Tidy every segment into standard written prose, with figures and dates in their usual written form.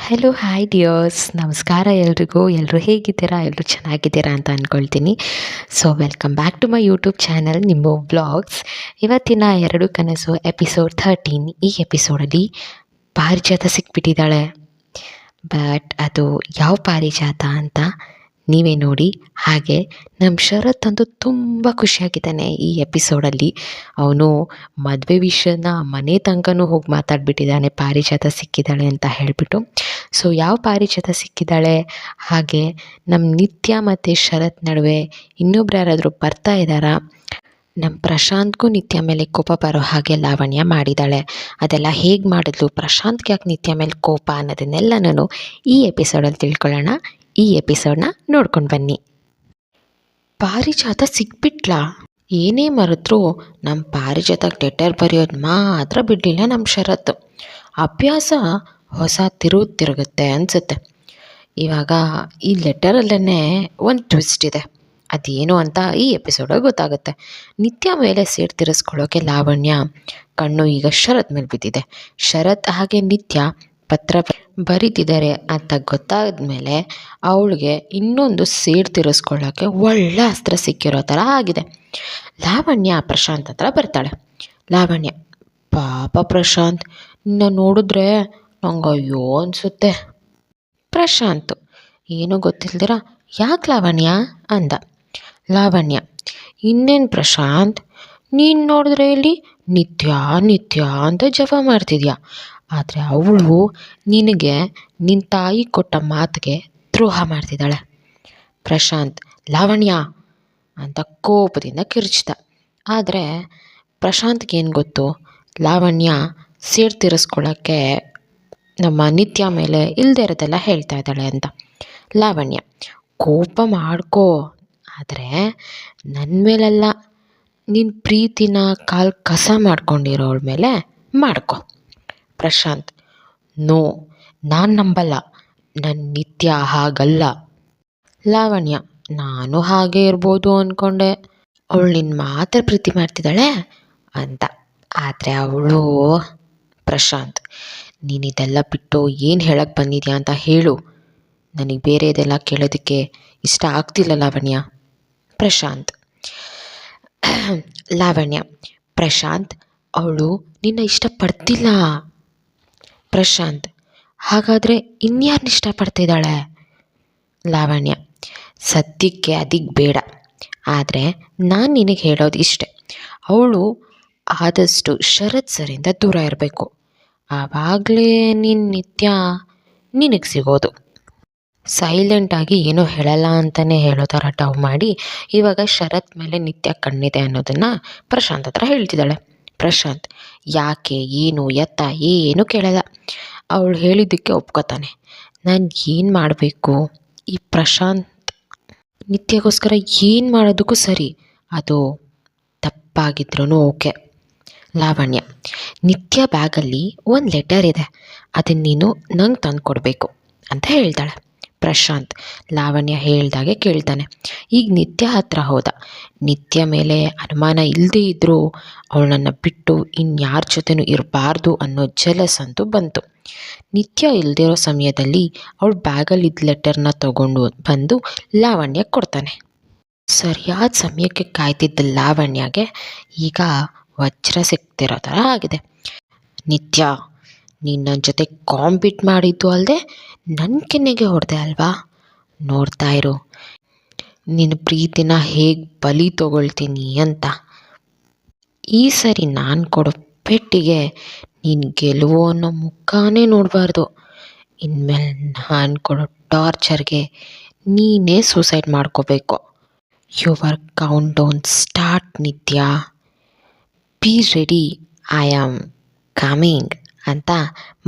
Hello hi dears, ನಮಸ್ಕಾರ ಎಲ್ರಿಗೂ. ಎಲ್ಲರೂ ಹೇಗಿದ್ದೀರಾ? ಎಲ್ಲರೂ ಚೆನ್ನಾಗಿದ್ದೀರಾ ಅಂತ ಅಂದ್ಕೊಳ್ತೀನಿ. So welcome back to my YouTube channel ನಿಮ್ಮ ವ್ಲಾಗ್ಸ್. ಇವತ್ತಿನ ಎರಡು ಕನಸು ಎಪಿಸೋಡ್ 13. ಈ ಎಪಿಸೋಡಲ್ಲಿ ಪಾರಿಜಾತ ಸಿಕ್ಬಿಟ್ಟಿದ್ದಾಳೆ. ಬಟ್ ಅದು ಯಾವ ಪಾರಿಜಾತ ಅಂತ ನೀವೇ ನೋಡಿ. ಹಾಗೆ ನಮ್ಮ ಶರತ್ ಅಂತೂ ತುಂಬ ಖುಷಿಯಾಗಿದ್ದಾನೆ ಈ ಎಪಿಸೋಡಲ್ಲಿ. ಅವನು ಮದುವೆ ವಿಷಯನ ಮನೆ ತನಕನೂ ಹೋಗಿ ಮಾತಾಡ್ಬಿಟ್ಟಿದ್ದಾನೆ, ಪಾರಿಜಾತ ಸಿಕ್ಕಿದ್ದಾಳೆ ಅಂತ ಹೇಳಿಬಿಟ್ಟು. ಸೊ ಯಾವ ಪಾರಿಜಾತ ಸಿಕ್ಕಿದ್ದಾಳೆ, ಹಾಗೆ ನಮ್ಮ ನಿತ್ಯ ಮತ್ತು ಶರತ್ ನಡುವೆ ಇನ್ನೊಬ್ರು ಯಾರಾದರೂ ಬರ್ತಾ ಇದ್ದಾರಾ, ನಮ್ಮ ಪ್ರಶಾಂತ್ಗೂ ನಿತ್ಯ ಮೇಲೆ ಕೋಪ ಬರೋ ಹಾಗೆ ಲಾವಣ್ಯ ಮಾಡಿದ್ದಾಳೆ. ಅದೆಲ್ಲ ಹೇಗೆ ಮಾಡಿದ್ಲು, ಪ್ರಶಾಂತ್ಗೆ ಯಾಕೆ ನಿತ್ಯ ಮೇಲೆ ಕೋಪ ಅನ್ನೋದನ್ನೆಲ್ಲನೂ ಈ ಎಪಿಸೋಡಲ್ಲಿ ತಿಳ್ಕೊಳ್ಳೋಣ. ಈ ಎಪಿಸೋಡ್ನ ನೋಡ್ಕೊಂಡು ಬನ್ನಿ. ಪಾರಿಜಾತ ಸಿಕ್ಬಿಟ್ಲಾ? ಏನೇ ಮರೆದ್ರೂ ನಮ್ಮ ಪಾರಿಜಾತಕ್ಕೆ ಲೆಟರ್ ಬರೆಯೋದು ಮಾತ್ರ ಬಿಡಲಿಲ್ಲ ನಮ್ಮ ಶರತ್. ಅಭ್ಯಾಸ ಹೊಸ ತಿರುಗುತ್ತೆ ಅನಿಸುತ್ತೆ. ಇವಾಗ ಈ ಲೆಟರಲ್ಲೇ ಒಂದು ಟ್ವಿಸ್ಟ್ ಇದೆ. ಅದೇನು ಅಂತ ಈ ಎಪಿಸೋಡಲ್ಲಿ ಗೊತ್ತಾಗುತ್ತೆ. ನಿತ್ಯ ಮೇಲೆ ಸೇರ್ ತಿರ್ಸ್ಕೊಳ್ಳೋಕೆ ಲಾವಣ್ಯ ಕಣ್ಣು ಈಗ ಶರತ್ ಮೇಲೆ ಬಿದ್ದಿದೆ. ಶರತ್ ಹಾಗೆ ನಿತ್ಯ ಪತ್ರ ಬರೀತಿದ್ದಾರೆ ಅಂತ ಗೊತ್ತಾದ ಮೇಲೆ ಅವಳಿಗೆ ಇನ್ನೊಂದು ಸೇಡ್ ತಿರ್ಸ್ಕೊಳ್ಳೋಕ್ಕೆ ಒಳ್ಳೆ ಅಸ್ತ್ರ ಸಿಕ್ಕಿರೋ ಥರ ಆಗಿದೆ. ಲಾವಣ್ಯ ಪ್ರಶಾಂತ್ ಹತ್ರ ಬರ್ತಾಳೆ. ಲಾವಣ್ಯ, ಪಾಪ ಪ್ರಶಾಂತ್, ನಿನ್ನ ನೋಡಿದ್ರೆ ನಂಗೆ ಅಯ್ಯೋ ಅನಿಸುತ್ತೆ. ಪ್ರಶಾಂತ್ ಏನೂ ಗೊತ್ತಿಲ್ದಿರ, ಯಾಕೆ ಲಾವಣ್ಯ ಅಂದ. ಲಾವಣ್ಯ, ಇನ್ನೇನು ಪ್ರಶಾಂತ್, ನೀನು ನೋಡಿದ್ರೆ ಇಲ್ಲಿ ನಿತ್ಯ ನಿತ್ಯ ಅಂತ ಜಪ ಮಾಡ್ತಿದ್ಯಾ, ಆದರೆ ಅವಳು ನಿನಗೆ ನಿನ್ನ ತಾಯಿ ಕೊಟ್ಟ ಮಾತಿಗೆ ದ್ರೋಹ ಮಾಡ್ತಿದ್ದಾಳೆ. ಪ್ರಶಾಂತ್, ಲಾವಣ್ಯ ಅಂತ ಕೋಪದಿಂದ ಕಿರ್ಚ್ದ. ಆದರೆ ಪ್ರಶಾಂತ್ಗೇನು ಗೊತ್ತು, ಲಾವಣ್ಯ ಸೇರ್ ತೀರಿಸ್ಕೊಳ್ಳೋಕ್ಕೆ ನಮ್ಮ ನಿತ್ಯ ಮೇಲೆ ಇಲ್ಲದೆ ಇರೋದೆಲ್ಲ ಹೇಳ್ತಾ ಇದ್ದಾಳೆ ಅಂತ. ಲಾವಣ್ಯ, ಕೋಪ ಮಾಡ್ಕೋ, ಆದರೆ ನನ್ನ ಮೇಲೆಲ್ಲ, ನಿನ್ನ ಪ್ರೀತಿನ ಕಾಲು ಕಸ ಮಾಡ್ಕೊಂಡಿರೋಳ ಮೇಲೆ ಮಾಡ್ಕೊ. ಪ್ರಶಾಂತ್, ನೋ, ನಾನು ನಂಬಲ್ಲ, ನನ್ನ ನಿತ್ಯ ಹಾಗಲ್ಲ. ಲಾವಣ್ಯ, ನಾನು ಹಾಗೆ ಇರ್ಬೋದು ಅಂದ್ಕೊಂಡೆ, ಅವಳು ನಿನ್ನ ಮಾತ್ರ ಪ್ರೀತಿ ಮಾಡ್ತಿದ್ದಾಳೆ ಅಂತ. ಆದರೆ ಅವಳು. ಪ್ರಶಾಂತ್, ನೀನು ಇದೆಲ್ಲ ಬಿಟ್ಟು ಏನು ಹೇಳಕ್ಕೆ ಬಂದಿದ್ಯಾ ಅಂತ ಹೇಳು, ನನಗೆ ಬೇರೆ ಇದೆಲ್ಲ ಕೇಳೋದಕ್ಕೆ ಇಷ್ಟ ಆಗ್ತಿಲ್ಲ ಲಾವಣ್ಯ. ಪ್ರಶಾಂತ್. ಲಾವಣ್ಯ, ಪ್ರಶಾಂತ್, ಅವಳು ನಿನ್ನ ಇಷ್ಟಪಡ್ತಿಲ್ಲ. ಪ್ರಶಾಂತ್, ಹಾಗಾದರೆ ಇನ್ಯಾರನ್ನ ಇಷ್ಟಪಡ್ತಿದ್ದಾಳೆ? ಲಾವಣ್ಯ, ಸದ್ಯಕ್ಕೆ ಅದಕ್ಕೆ ಬೇಡ, ಆದರೆ ನಾನು ನಿನಗೆ ಹೇಳೋದು ಇಷ್ಟೆ, ಅವಳು ಆದಷ್ಟು ಶರತ್ ಸರಿಂದ ದೂರ ಇರಬೇಕು, ಆವಾಗಲೇ ನಿನ್ನ ನಿತ್ಯ ನಿನಗೆ ಸಿಗೋದು. ಸೈಲೆಂಟಾಗಿ ಏನೂ ಹೇಳಲ್ಲ ಅಂತಲೇ ಹೇಳೋ ಥರ ಟವ್ ಮಾಡಿ ಇವಾಗ ಶರತ್ ಮೇಲೆ ನಿತ್ಯ ಕಣ್ಣಿದೆ ಅನ್ನೋದನ್ನು ಪ್ರಶಾಂತ್ ಹತ್ರ ಹೇಳ್ತಿದ್ದಾಳೆ. ಪ್ರಶಾಂತ್, ಯಾಕೆ, ಏನು, ಎತ್ತ ಏನೂ ಕೇಳಲ್ಲ, ಅವಳು ಹೇಳಿದ್ದಕ್ಕೆ ಒಪ್ಕೋತಾನೆ. ನಾನು ಏನು ಮಾಡಬೇಕು? ಈ ಪ್ರಶಾಂತ್ ನಿತ್ಯಗೋಸ್ಕರ ಏನು ಮಾಡೋದಕ್ಕೂ ಸರಿ, ಅದು ತಪ್ಪಾಗಿದ್ರೂ ಓಕೆ. ಲಾವಣ್ಯ, ನಿತ್ಯ ಬ್ಯಾಗಲ್ಲಿ ಒಂದು ಲೆಟರ್ ಇದೆ, ಅದನ್ನು ನೀನು ನಂಗೆ ತಂದು ಕೊಡಬೇಕು ಅಂತ ಹೇಳ್ತಾಳೆ. ಪ್ರಶಾಂತ್ ಲಾವಣ್ಯ ಹೇಳ್ದಾಗೆ ಕೇಳ್ತಾನೆ. ಈಗ ನಿತ್ಯ ಹತ್ರ ಹೋದ. ನಿತ್ಯ ಮೇಲೆ ಅನುಮಾನ ಇಲ್ಲದೇ ಇದ್ದರೂ ಅವಳನ್ನು ಬಿಟ್ಟು ಇನ್ಯಾರ ಜೊತೆನೂ ಇರಬಾರ್ದು ಅನ್ನೋ ಜಲಸ್ ಅಂತೂ ಬಂತು. ನಿತ್ಯ ಇಲ್ಲದಿರೋ ಸಮಯದಲ್ಲಿ ಅವಳು ಬ್ಯಾಗಲ್ಲಿದ್ದ ಲೆಟರ್ನ ತಗೊಂಡು ಬಂದು ಲಾವಣ್ಯ ಕೊಡ್ತಾನೆ. ಸರಿಯಾದ ಸಮಯಕ್ಕೆ ಕಾಯ್ತಿದ್ದ ಲಾವಣ್ಯಗೆ ಈಗ ವಜ್ರ ಸಿಗ್ತಿರೋ ಥರ ಆಗಿದೆ. ನಿತ್ಯ, ನೀನು ನನ್ನ ಜೊತೆ ಕಾಂಪೀಟ್ ಮಾಡಿದ್ದು ಅಲ್ಲದೆ ನನ್ನ ಕೆನ್ನೆಗೆ ಹೊಡೆದೆ ಅಲ್ವಾ, ನೋಡ್ತಾ ಇರು ನಿನ್ನ ಪ್ರೀತಿನ ಹೇಗೆ ಬಲಿ ತೊಗೊಳ್ತೀನಿ ಅಂತ. ಈ ಸರಿ ನಾನು ಕೊಡೋ ಪೆಟ್ಟಿಗೆ ನೀನು ಗೆಲುವು ಅನ್ನೋ ಮುಖಾನೇ ನೋಡಬಾರ್ದು. ಇನ್ಮೇಲೆ ನಾನು ಕೊಡೋ ಟಾರ್ಚರ್ಗೆ ನೀನೇ ಸೂಸೈಡ್ ಮಾಡ್ಕೋಬೇಕು. ಯುವರ್ ಕೌಂಟ್ ಡೌನ್ ಸ್ಟಾರ್ಟ್ ನಿತ್ಯ, be ready, I am coming ಅಂತ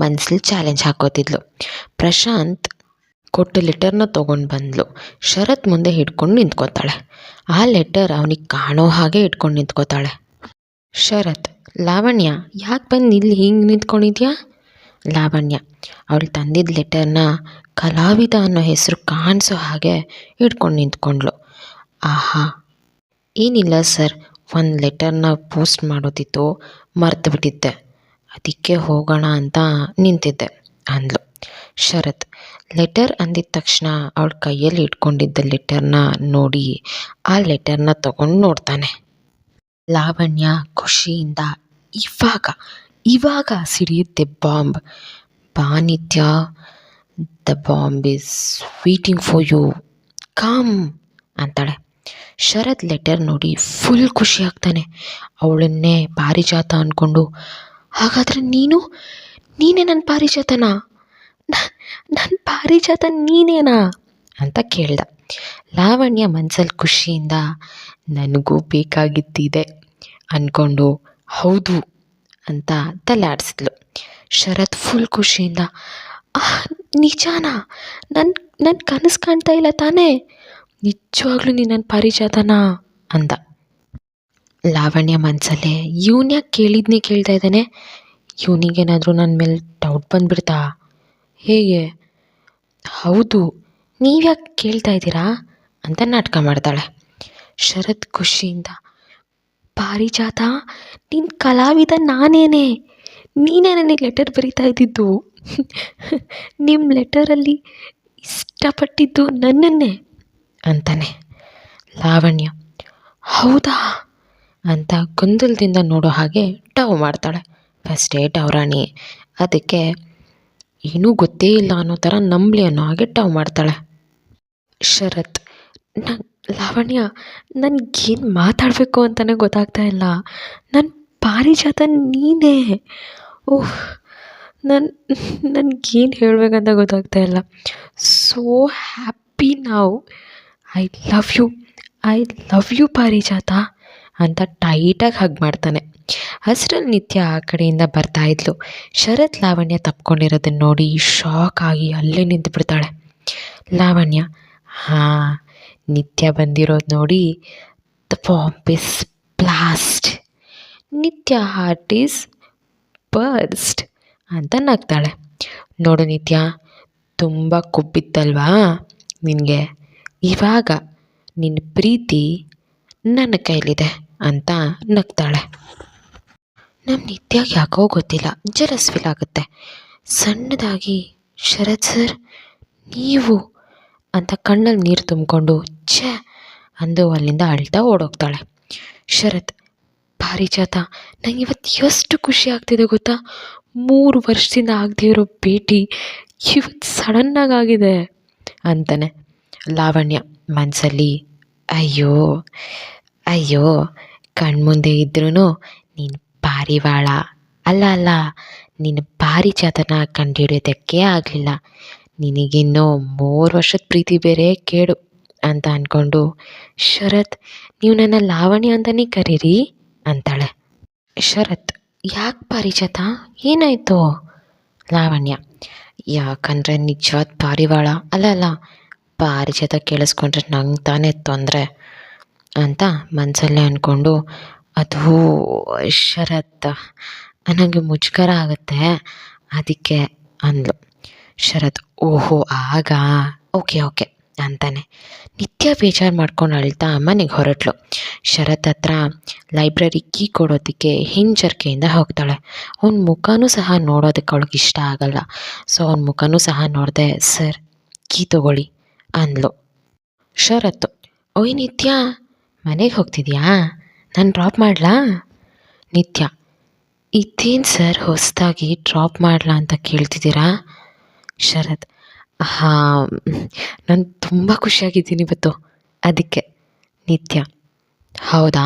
ಮನಸ್ಸಲ್ಲಿ ಚಾಲೆಂಜ್ ಹಾಕೋತಿದ್ಲು. ಪ್ರಶಾಂತ್ ಕೊಟ್ಟು ಲೆಟರ್ನ ತೊಗೊಂಡು ಬಂದಳು. ಶರತ್ ಮುಂದೆ ಹಿಡ್ಕೊಂಡು ನಿಂತ್ಕೋತಾಳೆ. ಆ ಲೆಟರ್ ಅವನಿಗೆ ಕಾಣೋ ಹಾಗೆ ಇಟ್ಕೊಂಡು ನಿಂತ್ಕೋತಾಳೆ. ಶರತ್, ಲಾವಣ್ಯ, ಯಾಕೆ ಬಂದು ಇಲ್ಲಿ ಹಿಂಗೆ ನಿಂತ್ಕೊಂಡಿದ್ಯಾ? ಲಾವಣ್ಯ ಅವಳು ತಂದಿದ್ದ ಲೆಟರ್ನ ಕಲಾವಿದ ಅನ್ನೋ ಹೆಸರು ಕಾಣಿಸೋ ಹಾಗೆ ಇಟ್ಕೊಂಡು ನಿಂತ್ಕೊಂಡ್ಳು. ಆಹಾ, ಏನಿಲ್ಲ ಸರ್, ಒಂದು ಲೆಟರ್ನ ಪೋಸ್ಟ್ ಮಾಡೋದಿತ್ತು, ಮರೆತು ಬಿಟ್ಟಿದ್ದೆ, ಅದಕ್ಕೆ ಹೋಗೋಣ ಅಂತ ನಿಂತಿದ್ದೆ ಅಂದ್ಲು. ಶರತ್ ಲೆಟರ್ ಅಂದಿದ ತಕ್ಷಣ ಅವಳ ಕೈಯಲ್ಲಿ ಇಟ್ಕೊಂಡಿದ್ದ ಲೆಟರ್ನ ನೋಡಿ ಆ ಲೆಟರ್ನ ತಗೊಂಡು ನೋಡ್ತಾನೆ. ಲಾವಣ್ಯ ಖುಷಿಯಿಂದ ಇವಾಗ ಇವಾಗ ಸಿಡಿಯುತ್ತೆ ಬಾಂಬ್. ಬಾ Nithya, the bomb is waiting for you, come ಅಂತಾಳೆ. ಶರತ್ ಲೆಟರ್ ನೋಡಿ ಫುಲ್ ಖುಷಿ ಆಗ್ತಾನೆ. ಅವಳನ್ನೇ ಪಾರಿಜಾತ ಅಂದ್ಕೊಂಡು, ಹಾಗಾದರೆ ನೀನೇ ನನ್ನ ಪಾರಿಜಾತನಾ, ನನ್ನ ಪಾರಿಜಾತ ನೀನೇನಾ ಅಂತ ಕೇಳ್ದ. ಲಾವಣ್ಯ ಮನ್ಸಲ್ಲಿ ಖುಷಿಯಿಂದ ನನಗೂ ಬೇಕಾಗಿದ್ದಿದೆ ಅಂದ್ಕೊಂಡು ಹೌದು ಅಂತ ತಲೆ ಆಡಿಸಿದ್ಲು. ಶರತ್ ಫುಲ್ ಖುಷಿಯಿಂದ, ನಿಜಾನಾ, ನನ್ನ ಕನಸು ಕಾಣ್ತಾ ಇಲ್ಲ ತಾನೇ, ನಿಜವಾಗ್ಲೂ ನೀನು ನನ್ನ ಪಾರಿಜಾತನಾ ಅಂದ. ಲಾವಣ್ಯ ಮನಸಲ್ಲೇ ಇವನ್ಯಾಕೆ ಕೇಳ್ತಾ ಇದ್ದಾನೆ, ಇವನಿಗೇನಾದರೂ ನನ್ನ ಮೇಲೆ ಡೌಟ್ ಬಂದುಬಿಡ್ತಾ ಹೇಗೆ, ಹೌದು ನೀವ್ಯಾಕೆ ಕೇಳ್ತಾ ಇದ್ದೀರಾ ಅಂತ ನಾಟಕ ಮಾಡ್ತಾಳೆ. ಶರತ್ ಖುಷಿಯಿಂದ, ಪಾರಿಜಾತ ನಿನ್ನ ಕಲಾವಿದ ನೀನೇ ನನಗೆ ಲೆಟರ್ ಬರೀತಾ ಇದ್ದಿದ್ದು, ನಿಮ್ಮ ಲೆಟರಲ್ಲಿ ಇಷ್ಟಪಟ್ಟಿದ್ದು ನನ್ನನ್ನೇ ಅಂತಾನೆ. ಲಾವಣ್ಯ ಹೌದಾ ಅಂತ ಗೊಂದಲದಿಂದ ನೋಡೋ ಹಾಗೆ ಟವ್ ಮಾಡ್ತಾಳೆ. ಫಸ್ಟೇ ಟವರಾಣಿ, ಅದಕ್ಕೆ ಏನೂ ಗೊತ್ತೇ ಇಲ್ಲ ಅನ್ನೋ ಥರ ನಂಬಲಿ ಅನ್ನೋ ಹಾಗೆ ಟವ್ ಮಾಡ್ತಾಳೆ. ಶರತ್ ಲಾವಣ್ಯ, ನನಗೇನು ಮಾತಾಡಬೇಕು ಅಂತಲೇ ಗೊತ್ತಾಗ್ತಾ ಇಲ್ಲ, ನನ್ನ ಪಾರಿಜಾತ ನೀನೇ, ಓಹ್ ನನಗೇನು ಹೇಳಬೇಕಂತ ಗೊತ್ತಾಗ್ತಾ ಇಲ್ಲ, ಸೋ ಹ್ಯಾಪಿ ನಾವು, ಐ ಲವ್ ಯು ಪಾರಿಜಾತ ಅಂತ ಟೈಟಾಗಿ ಹಗ್ ಮಾಡ್ತಾನೆ. ಅಷ್ಟರಲ್ಲಿ ನಿತ್ಯ ಆ ಕಡೆಯಿಂದ ಬರ್ತಾಯಿದ್ಲು. ಶರತ್ ಲಾವಣ್ಯ ತಪ್ಕೊಂಡಿರೋದನ್ನ ನೋಡಿ ಶಾಕ್ ಆಗಿ ಅಲ್ಲೇ ನಿಂತು ಬಿಡ್ತಾಳೆ. ಲಾವಣ್ಯ, ಹಾಂ ನಿತ್ಯ ಬಂದಿರೋದು ನೋಡಿ ದ ಬಾಂಬ್ ಇಸ್ ಬ್ಲಾಸ್ಟ್, ನಿತ್ಯ ಹಾರ್ಟ್ ಈಸ್ ಬರ್ಸ್ಟ್ ಅಂತ ನಗ್ತಾಳೆ. ನೋಡು ನಿತ್ಯ, ತುಂಬ ಕೊಬ್ಬಿತ್ತಲ್ವಾ ನಿನಗೆ, ಇವಾಗ ನಿನ್ನ ಪ್ರೀತಿ ನನ್ನ ಕೈಲಿದೆ ಅಂತ ನಗ್ತಾಳೆ. ನಮ್ಮ ನಿತ್ಯಾಗೆ ಯಾಕೋ ಗೊತ್ತಿಲ್ಲ ಜಲಸ್ ಫೀಲ್ ಆಗುತ್ತೆ. ಸಣ್ಣದಾಗಿ ಶರತ್ ಸರ್ ನೀವು ಅಂತ ಕಣ್ಣಲ್ಲಿ ನೀರು ತುಂಬಿಕೊಂಡು ಛೇ ಅಂದು ಅಲ್ಲಿಂದ ಅಳ್ತಾ ಓಡೋಗ್ತಾಳೆ. ಶರತ್, ಪಾರಿಜಾತ ನಂಗೆ ಇವತ್ತು ಎಷ್ಟು ಖುಷಿ ಆಗ್ತಿದೆ ಗೊತ್ತಾ, 3 ವರ್ಷದಿಂದ ಆಗದೇ ಇರೋ ಭೇಟಿ ಇವತ್ತು ಸಡನ್ನಾಗಿ ಆಗಿದೆ ಅಂತಾನೆ. ಲಾವಣ್ಯ ಮನಸ್ಸಲ್ಲಿ ಅಯ್ಯೋ ಅಯ್ಯೋ ಕಣ್ಮುಂದೆ ಇದ್ರೂ ನೀನು ಪಾರಿವಾಳ ಅಲ್ಲ ನೀನು ಪಾರಿಜಾತನ ಕಂಡುಹಿಡಿಯೋದಕ್ಕೆ ಆಗಲಿಲ್ಲ, ನಿನಗಿನ್ನೂ 3 ವರ್ಷದ ಪ್ರೀತಿ ಬೇರೆ ಕೇಡು ಅಂತ ಅಂದ್ಕೊಂಡು, ಶರತ್ ನೀವು ನನ್ನ ಲಾವಣ್ಯ ಅಂತಲೇ ಕರೀರಿ ಅಂತಾಳೆ. ಶರತ್, ಯಾಕೆ ಪಾರಿಜಾತ ಏನಾಯಿತು? ಲಾವಣ್ಯ, ಯಾಕಂದರೆ ನಿಜವಾದ ಪಾರಿವಾಳ ಅಲ್ಲ ಪಾರಿಜಾತ ಕೇಳಿಸ್ಕೊಂಡ್ರೆ ನಂಗೆ ತಾನೇ ತೊಂದರೆ ಅಂತ ಮನಸಲ್ಲೇ ಅಂದ್ಕೊಂಡು, ಅದು ಶರತ್ ನನಗೆ ಮುಜುಗರ ಆಗುತ್ತೆ ಅದಕ್ಕೆ ಅಂದ್ಲು. ಶರತ್, ಓಹೋ ಆಗ ಓಕೆ ಅಂತಾನೆ. ನಿತ್ಯ ಬೇಜಾರು ಮಾಡ್ಕೊಂಡು ಅಳ್ತಾ ಮನೆಗೆ ಹೊರಟ್ಲು. ಶರತ್ ಹತ್ರ ಲೈಬ್ರರಿ ಕೀ ಕೊಡೋದಕ್ಕೆ ಹಿಂಜರಿಕೆಯಿಂದ ಹೋಗ್ತಾಳೆ. ಅವನ ಮುಖನೂ ಸಹ ನೋಡೋದಕ್ಕೆ ಅವಳಿಗೆ ಇಷ್ಟ ಆಗಲ್ಲ. ಸೊ ಅವನ ಮುಖನೂ ಸಹ ನೋಡಿದೆ, ಸರ್ ಕೀ ತೊಗೊಳ್ಳಿ ಅಂದ್ಲು. ಶರತ್ತು, ಓಯ್ ನಿತ್ಯ ಮನೆಗೆ ಹೋಗ್ತಿದ್ಯಾ, ನಾನು ಡ್ರಾಪ್ ಮಾಡಲಾ? ನಿತ್ಯ, ಇದೇನು ಸರ್ ಹೊಸದಾಗಿ ಡ್ರಾಪ್ ಮಾಡಲಾ ಅಂತ ಕೇಳ್ತಿದ್ದೀರಾ? ಶರತ್, ಹಾಂ ನಾನು ತುಂಬ ಖುಷಿಯಾಗಿದ್ದೀನಿ ಇವತ್ತು ಅದಕ್ಕೆ. ನಿತ್ಯ, ಹೌದಾ,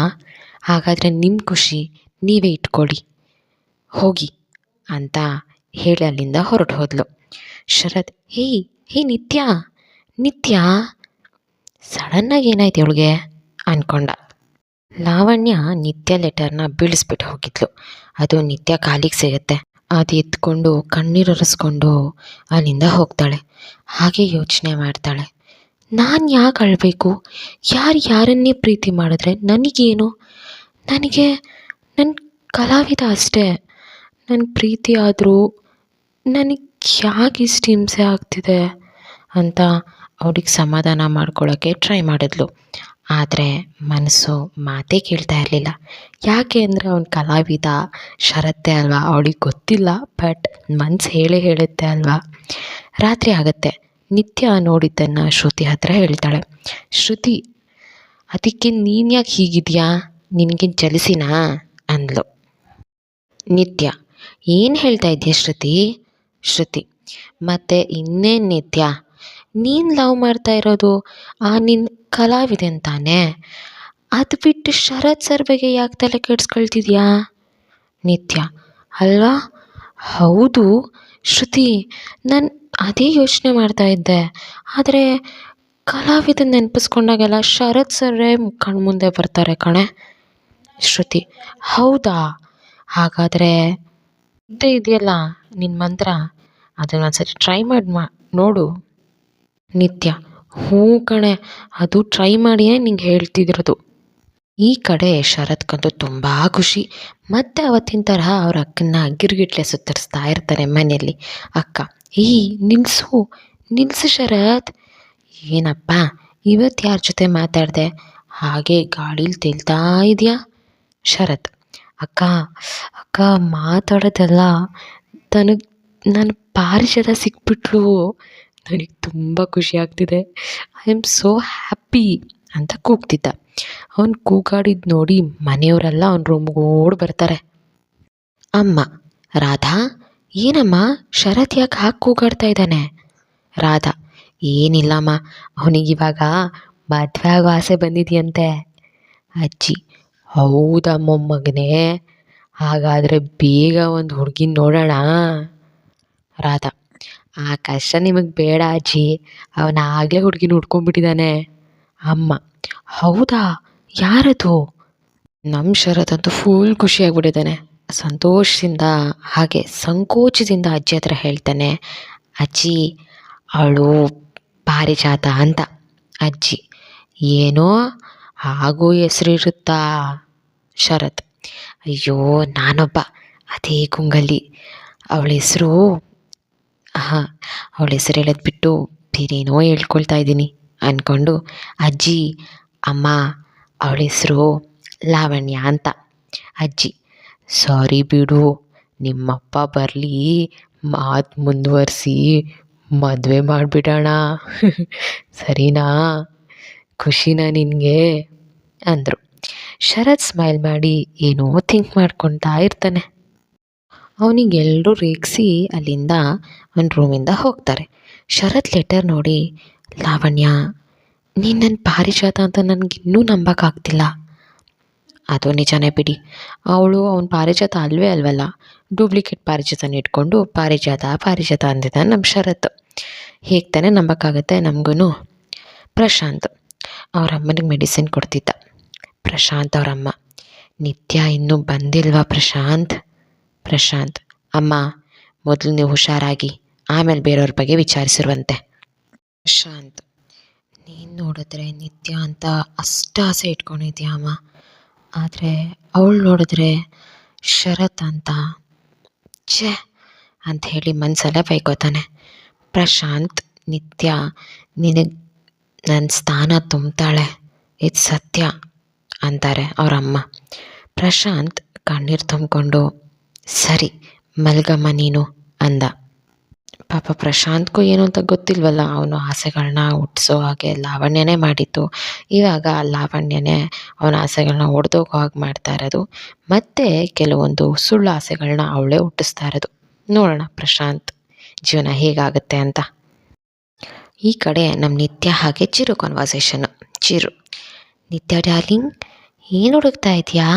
ಹಾಗಾದರೆ ನಿಮ್ಮ ಖುಷಿ ನೀವೇ ಇಟ್ಕೊಳ್ಳಿ ಹೋಗಿ ಅಂತ ಹೇಳಿ ಅಲ್ಲಿಂದ ಹೊರಟು ಹೋದ್ಲು. ಶರತ್, ಹೇ ನಿತ್ಯ ಸಡನ್ನಾಗಿ ಏನಾಯ್ತು ಇವಳಿಗೆ ಅಂದ್ಕೊಂಡ. ಲಾವಣ್ಯ ನಿತ್ಯ ಲೆಟರ್ನ ಬೀಳಿಸ್ಬಿಟ್ಟು ಹೋಗಿದ್ಲು. ಅದು ನಿತ್ಯ ಕಾಲಿಗೆ ಸಿಗುತ್ತೆ. ಅದು ಎತ್ಕೊಂಡು ಕಣ್ಣೀರೊರೆಸ್ಕೊಂಡು ಅಲ್ಲಿಂದ ಹೋಗ್ತಾಳೆ. ಹಾಗೆ ಯೋಚನೆ ಮಾಡ್ತಾಳೆ, ನಾನು ಯಾಕೆ ಅಳಬೇಕು, ಯಾರನ್ನೇ ಪ್ರೀತಿ ಮಾಡಿದ್ರೆ ನನಗೇನು, ನನಗೆ ನನ್ನ ಕಲಾವಿದ ಅಷ್ಟೇ, ನನ್ನ ಪ್ರೀತಿ ಆದರೂ ನನಗೆ ಯಾಕೆ ಇಷ್ಟು ಹಿಂಸೆ ಆಗ್ತಿದೆ ಅಂತ ಅವ್ರಿಗೆ ಸಮಾಧಾನ ಮಾಡ್ಕೊಳ್ಳೋಕ್ಕೆ ಟ್ರೈ ಮಾಡಿದ್ಲು. ಆದರೆ ಮನಸ್ಸು ಮಾತೇ ಕೇಳ್ತಾ ಇರಲಿಲ್ಲ. ಯಾಕೆ ಅಂದರೆ ಅವ್ನ ಕಲಾವಿದ ಶರತ್ತೇ ಅಲ್ವಾ, ಅವಳಿಗೆ ಗೊತ್ತಿಲ್ಲ, ಬಟ್ ಮನಸ್ಸು ಹೇಳುತ್ತೆ ಅಲ್ವಾ. ರಾತ್ರಿ ಆಗುತ್ತೆ. ನಿತ್ಯ ನೋಡಿದ್ದನ್ನು ಶ್ರುತಿ ಹತ್ರ ಹೇಳ್ತಾಳೆ. ಶ್ರುತಿ, ಅದಕ್ಕೆ ನೀನು ಯಾಕೆ ಹೀಗಿದೆಯಾ, ನಿನಗೇನು ಜಲಸಿನಾ ಅಂದ್ಲು. ನಿತ್ಯ, ಏನು ಹೇಳ್ತಾ ಇದೆಯಾ ಶ್ರುತಿ? ಶ್ರುತಿ, ಮತ್ತು ಇನ್ನೇನು ನಿತ್ಯ, ನೀನು ಲವ್ ಮಾಡ್ತಾ ಇರೋದು ಆ ನಿನ್ನ ಕಲಾವಿದೆ ಅಂತಾನೆ, ಅದು ಬಿಟ್ಟು ಶರತ್ ಸರ್ ಬಗ್ಗೆ ಯಾಕೆ ತಲೆ ಕೆಡಿಸ್ಕೊಳ್ತಿದ್ಯಾ? ನಿತ್ಯ, ಅಲ್ವಾ, ಹೌದು ಶ್ರುತಿ, ನಾನು ಅದೇ ಯೋಚನೆ ಮಾಡ್ತಾ ಇದ್ದೆ. ಆದರೆ ಕಲಾವಿದ ನೆನಪಿಸ್ಕೊಂಡಾಗೆಲ್ಲ ಶರತ್ ಸರ್ರೇ ಕಣ್ಮುಂದೆ ಬರ್ತಾರೆ ಕಣೆ. ಶ್ರುತಿ, ಹೌದಾ, ಹಾಗಾದರೆ ಇದ್ದೇ ಇದೆಯಲ್ಲ ನಿನ್ನ ಮಂತ್ರ, ಅದನ್ನು ಒಂದ್ಸರಿ ಟ್ರೈ ಮಾಡಿ ನೋಡು. ನಿತ್ಯ, ಹ್ಞೂ ಕಣೆ, ಅದು ಟ್ರೈ ಮಾಡಿಯೇ ನಿಂಗೆ ಹೇಳ್ತಿದ್ದಿರೋದು. ಈ ಕಡೆ ಶರತ್ಗಂತೂ ತುಂಬ ಖುಷಿ. ಮತ್ತೆ ಅವತ್ತಿನ ತರಹ ಅವ್ರ ಅಕ್ಕನ್ನ ಗಿರ್ಗಿಟ್ಲೆ ಸುತ್ತರಿಸ್ತಾ ಇರ್ತಾರೆ ಮನೆಯಲ್ಲಿ. ಅಕ್ಕ, ನಿಲ್ಲಿಸು ನಿಲ್ಲಿಸು ಶರತ್. ಏನಪ್ಪ ಇವತ್ತು ಯಾರ ಜೊತೆ ಮಾತಾಡಿದೆ, ಹಾಗೆ ಗಾಡೀಲಿ ತೇಲ್ತಾ ಇದೆಯಾ? ಶರತ್, ಅಕ್ಕ ಅಕ್ಕ ಮಾತಾಡೋದಲ್ಲ, ನನ್ನ ಪಾರಿಜಾತ ಸಿಕ್ಬಿಟ್ಲು, ನನಗೆ ತುಂಬ ಖುಷಿ ಆಗ್ತಿದೆ, ಐ ಆಮ್ ಸೋ ಹ್ಯಾಪಿ ಅಂತ ಕೂಗ್ತಿದ್ದ. ಅವನು ಕೂಗಾಡಿದ್ದು ನೋಡಿ ಮನೆಯವರೆಲ್ಲ ಅವನ ರೂಮ್ಗೆ ಓಡಿ ಬರ್ತಾರೆ. ಅಮ್ಮ, ರಾಧಾ, ಏನಮ್ಮ ಶರತ್ ಯಾಕೆ ಹಾಕಿ ಕೂಗಾಡ್ತಾ ಇದ್ದಾನೆ? ರಾಧಾ, ಏನಿಲ್ಲಮ್ಮ, ಅವನಿಗಿವಾಗ ಮದುವೆ ಆಗೋ ಆಸೆ ಬಂದಿದೆಯಂತೆ. ಅಜ್ಜಿ, ಹೌದಾ ಮೊಮ್ಮಗನೇ, ಹಾಗಾದರೆ ಬೇಗ ಒಂದು ಹುಡುಗಿನ ನೋಡೋಣ. ರಾಧಾ, ಆ ಕಷ್ಟ ನಿಮಗೆ ಬೇಡ ಅಜ್ಜಿ, ಅವನಾಗಲೇ ಹುಡುಗಿನ ಹುಡ್ಕೊಂಡ್ಬಿಟ್ಟಿದ್ದಾನೆ. ಅಮ್ಮ, ಹೌದಾ, ಯಾರದು? ನಮ್ಮ ಶರತ್ ಅಂತೂ ಫುಲ್ ಖುಷಿಯಾಗ್ಬಿಟ್ಟಿದ್ದಾನೆ. ಸಂತೋಷದಿಂದ ಹಾಗೆ ಸಂಕೋಚದಿಂದ ಅಜ್ಜಿ ಹತ್ರ ಹೇಳ್ತಾನೆ, ಅಜ್ಜಿ ಅವಳು ಪಾರಿಜಾತ ಅಂತ. ಅಜ್ಜಿ, ಏನೋ ಹಾಗೂ ಹೆಸರಿರುತ್ತಾ? ಶರತ್, ಅಯ್ಯೋ ನಾನೊಬ್ಬ ಅದೇ ಗುಂಗಲ್ಲಿ, ಅವಳ ಹೆಸರು ಅವಳ ಹೆಸರು ಹೇಳೋದು ಬಿಟ್ಟು ಬೇರೇನೋ ಹೇಳ್ಕೊಳ್ತಾ ಇದ್ದೀನಿ ಅಂದ್ಕೊಂಡು, ಅಜ್ಜಿ ಅಮ್ಮ ಅವಳ ಹೆಸರು ಲಾವಣ್ಯ ಅಂತ. ಅಜ್ಜಿ, ಸಾರಿ ಬಿಡು, ನಿಮ್ಮಪ್ಪ ಬರಲಿ, ಮಾತು ಮುಂದುವರಿಸಿ ಮದುವೆ ಮಾಡಿಬಿಡೋಣ ಸರಿನಾ? ಖುಷಿನಾ ನಿನಗೆ ಅಂದರು. ಶರತ್ ಸ್ಮೈಲ್ ಮಾಡಿ ಏನೋ ಥಿಂಕ್ ಮಾಡ್ಕೊತಾ ಇರ್ತಾನೆ. ಅವನಿಗೆ ಎಲ್ಲರೂ ರೇಗಿಸಿ ಅಲ್ಲಿಂದ ಒಂದು ರೂಮಿಂದ ಹೋಗ್ತಾರೆ. ಶರತ್ ಲೆಟರ್ ನೋಡಿ, ಲಾವಣ್ಯ, ನೀನು ನನ್ನ ಪಾರಿಜಾತ ಅಂತ ನನಗಿನ್ನೂ ನಂಬೋಕ್ಕಾಗ್ತಿಲ್ಲ. ಅದು ನಿಜನೇ ಬಿಡಿ, ಅವಳು ಅವನ ಪಾರಿಜಾತ ಅಲ್ವೇ ಅಲ್ವಲ್ಲ, ಡೂಪ್ಲಿಕೇಟ್ ಪಾರಿಜಾತನ ಇಟ್ಕೊಂಡು ಪಾರಿಜಾತ ಪಾರಿಜಾತ ಅಂದಿದ್ದಾನೆ ನಮ್ಮ ಶರತ್. ಹೇಗೆ ತಾನೇ ನಂಬೋಕ್ಕಾಗತ್ತೆ ನಮಗೂ. ಪ್ರಶಾಂತ್ ಅವ್ರ ಅಮ್ಮನಿಗೆ ಮೆಡಿಸಿನ್ ಕೊಡ್ತಿದ್ದ. ಪ್ರಶಾಂತ್ ಅವರಮ್ಮ, ನಿತ್ಯ ಇನ್ನೂ ಬಂದಿಲ್ವಾ ಪ್ರಶಾಂತ್? ಪ್ರಶಾಂತ್, ಅಮ್ಮ ಮೊದಲು ನೀವು ಹುಷಾರಾಗಿ, ಆಮೇಲೆ ಬೇರೆಯವ್ರ ಬಗ್ಗೆ ವಿಚಾರಿಸಿರುವಂತೆ. ಪ್ರಶಾಂತ್, ನೀನು ನೋಡಿದ್ರೆ ನಿತ್ಯ ಅಂತ ಅಷ್ಟು ಆಸೆ ಇಟ್ಕೊಂಡಿದ್ಯಾ ಅಮ್ಮ, ಆದರೆ ಅವಳು ನೋಡಿದ್ರೆ ಶರತ್ ಅಂತ, ಛೇ ಅಂತ ಹೇಳಿ ಮನಸ್ಸಲ್ಲೇ ಬೈಕೋತಾನೆ. ಪ್ರಶಾಂತ್, ನಿತ್ಯ ನಿನಗೆ ನನ್ನ ಸ್ಥಾನ ತುಂಬ್ತಾಳೆ, ಇದು ಸತ್ಯ ಅಂತಾರೆ ಅವರಮ್ಮ. ಪ್ರಶಾಂತ್ ಕಣ್ಣೀರು ತುಂಬಿಕೊಂಡು, ಸರಿ ಮಲ್ಗಮ್ಮ ನೀನು ಅಂದ. ಪಾಪ ಪ್ರಶಾಂತ್ಗೂ ಏನು ಅಂತ ಗೊತ್ತಿಲ್ವಲ್ಲ, ಅವನು ಆಸೆಗಳನ್ನ ಹುಟ್ಟಿಸೋ ಹಾಗೆ ಲಾವಣ್ಯನೇ ಮಾಡಿತ್ತು. ಇವಾಗ ಲಾವಣ್ಯನೇ ಅವನ ಆಸೆಗಳನ್ನ ಒಡೆದೋಗೋ ಹಾಗೆ ಮಾಡ್ತಾ ಇರೋದು, ಮತ್ತು ಕೆಲವೊಂದು ಸುಳ್ಳು ಆಸೆಗಳನ್ನ ಅವಳೇ ಹುಟ್ಟಿಸ್ತಾ ಇರೋದು. ನೋಡೋಣ ಪ್ರಶಾಂತ್ ಜೀವನ ಹೇಗಾಗುತ್ತೆ ಅಂತ. ಈ ಕಡೆ ನಮ್ಮ ನಿತ್ಯ ಹಾಗೆ ಚಿರು ಕಾನ್ವರ್ಸೇಷನ್ನು. ಚಿರು, ನಿತ್ಯ ಡಾರ್ಲಿಂಗ್, ಏನು ಹುಡುಕ್ತಾ ಇದೆಯಾ?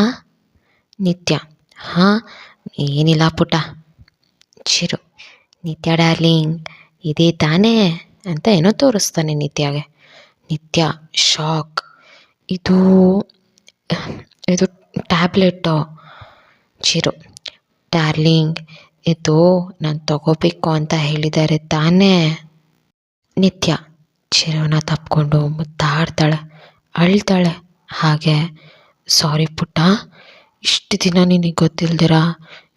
ನಿತ್ಯ, ಹಾಂ ಏನಿಲ್ಲ ಪುಟ. ಚಿರು, ನಿತ್ಯ ಡಾರ್ಲಿಂಗ್, ಇದೇ ತಾನೇ ಅಂತ ಏನೋ ತೋರಿಸ್ತಾನೆ ನಿತ್ಯಗೆ. ನಿತ್ಯ ಶಾಕ್, ಇದು ಟ್ಯಾಬ್ಲೆಟ್ಟು. ಚಿರು, ಡಾರ್ಲಿಂಗ್, ಇದು ನಾನು ತಗೋಬೇಕು ಅಂತ ಹೇಳಿದ್ದಾರೆ ತಾನೇ? ನಿತ್ಯ ಚಿರುನ ತಪ್ಕೊಂಡು ಮುದ್ದಾಡ್ತಾಳೆ, ಅಳ್ತಾಳೆ. ಹಾಗೆ, ಸಾರಿ ಪುಟ್ಟ, ಇಷ್ಟು ದಿನ ನಿನಗೆ ಗೊತ್ತಿಲ್ದಿರ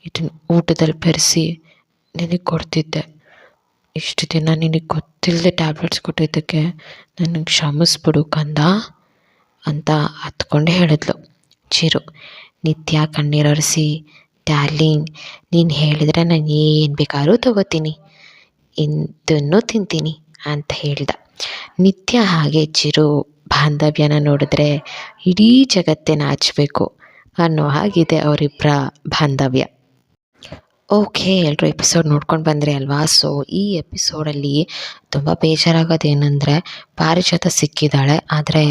ಇದನ್ನು ಊಟದಲ್ಲಿ ಬೆರೆಸಿ ನಿನಗೆ ಕೊಡ್ತಿದ್ದೆ, ಇಷ್ಟು ದಿನ ನಿನಗೆ ಗೊತ್ತಿಲ್ಲದೆ ಟ್ಯಾಬ್ಲೆಟ್ಸ್ ಕೊಟ್ಟಿದ್ದಕ್ಕೆ ನನಗೆ ಕ್ಷಮಿಸ್ಬಿಡು ಕಂದ ಅಂತ ಹತ್ಕೊಂಡೆ ಹೇಳಿದ್ಲು. ಚಿರು, ನಿತ್ಯ ಕಣ್ಣೀರೊರೆಸಿ, ಡಾರ್ಲಿಂಗ್, ನೀನು ಹೇಳಿದರೆ ನಾನು ಏನು ಬೇಕಾದ್ರೂ ತೊಗೋತೀನಿ, ಇದನ್ನು ತಿಂತೀನಿ ಅಂತ ಹೇಳ್ದ. ನಿತ್ಯ ಹಾಗೆ ಚಿರು ಬಾಂಧವ್ಯನ ನೋಡಿದ್ರೆ ಇಡೀ ಜಗತ್ತೇ ನಾಚಬೇಕು ಅನ್ನೋ ಹಾಗಿದೆ ಅವರಿಬ್ಬರ ಬಾಂಧವ್ಯ. ಓಕೆ, ಎಲ್ಲರೂ ಎಪಿಸೋಡ್ ನೋಡ್ಕೊಂಡು ಬಂದ್ರಿ ಅಲ್ವಾ? ಸೊ ಈ ಎಪಿಸೋಡಲ್ಲಿ ತುಂಬ ಬೇಜಾರಾಗೋದೇನೆಂದರೆ, ಪಾರಿಜಾತ ಸಿಕ್ಕಿದ್ದಾಳೆ, ಆದರೆ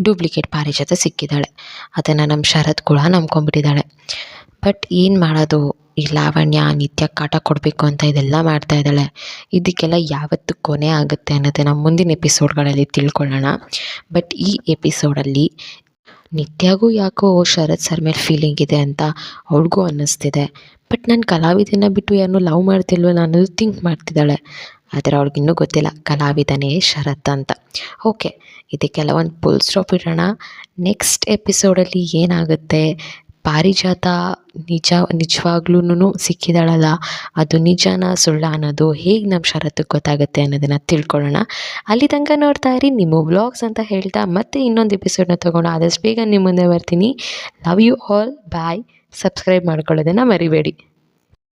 ಡೂಪ್ಲಿಕೇಟ್ ಪಾರಿಜಾತ ಸಿಕ್ಕಿದ್ದಾಳೆ. ಅದನ್ನು ನಮ್ಮ ಶರತ್ ಕೂಡ ನಂಬ್ಕೊಂಡ್ಬಿಟ್ಟಿದ್ದಾಳೆ. ಬಟ್ ಏನು ಮಾಡೋದು, ಈ ಲಾವಣ್ಯ ನಿತ್ಯ ಕಾಟ ಕೊಡಬೇಕು ಅಂತ ಇದೆಲ್ಲ ಮಾಡ್ತಾ ಇದ್ದಾಳೆ. ಇದಕ್ಕೆಲ್ಲ ಯಾವತ್ತು ಕೊನೆ ಆಗುತ್ತೆ ಅನ್ನೋದನ್ನು ಮುಂದಿನ ಎಪಿಸೋಡ್ಗಳಲ್ಲಿ ತಿಳ್ಕೊಳ್ಳೋಣ. ಬಟ್ ಈ ಎಪಿಸೋಡಲ್ಲಿ ನಿತ್ಯಾಗೂ ಯಾಕೋ ಶರತ್ ಸರ್ ಮೇಲೆ ಫೀಲಿಂಗ್ ಇದೆ ಅಂತ ಅವಳಿಗೂ ಅನ್ನಿಸ್ತಿದೆ. ಬಟ್ ನಾನು ಕಲಾವಿದನ ಬಿಟ್ಟು ಯಾರನ್ನೂ ಲವ್ ಮಾಡ್ತಿಲ್ವಲ್ಲ ಅನ್ನೋದು ಥಿಂಕ್ ಮಾಡ್ತಿದ್ದಾಳೆ. ಆದರೆ ಅವ್ಳಿಗಿನ್ನೂ ಗೊತ್ತಿಲ್ಲ ಕಲಾವಿದನೇ ಶರತ್ ಅಂತ. ಓಕೆ, ಇದಕ್ಕೆಲ್ಲ ಒಂದು ಫುಲ್ ಸ್ಟಾಪ್ ಇಡೋಣ. ನೆಕ್ಸ್ಟ್ ಎಪಿಸೋಡಲ್ಲಿ ಏನಾಗುತ್ತೆ, ಪಾರಿಜಾತ ನಿಜವಾಗ್ಲೂ ಸಿಕ್ಕಿದಾಳಲ್ಲ, ಅದು ನಿಜಾನ ಸುಳ್ಳ ಅನ್ನೋದು ಹೇಗೆ ನಮ್ಮ ಶರತ್ತಿಗೆ ಗೊತ್ತಾಗುತ್ತೆ ಅನ್ನೋದನ್ನು ತಿಳ್ಕೊಳ್ಳೋಣ. ಅಲ್ಲಿ ತನಕ ನೋಡ್ತಾ ಇರಿ ನಿಮ್ಮ ವ್ಲಾಗ್ಸ್ ಅಂತ ಹೇಳ್ತಾ ಮತ್ತೆ ಇನ್ನೊಂದು ಎಪಿಸೋಡ್ನ ತೊಗೊಂಡು ಆದಷ್ಟು ಬೇಗ ನಿಮ್ಮ ಮುಂದೆ ಬರ್ತೀನಿ. Love you all, bye. Subscribe ಮಾಡ್ಕೊಳ್ಳೋದನ್ನು ಮರಿಬೇಡಿ.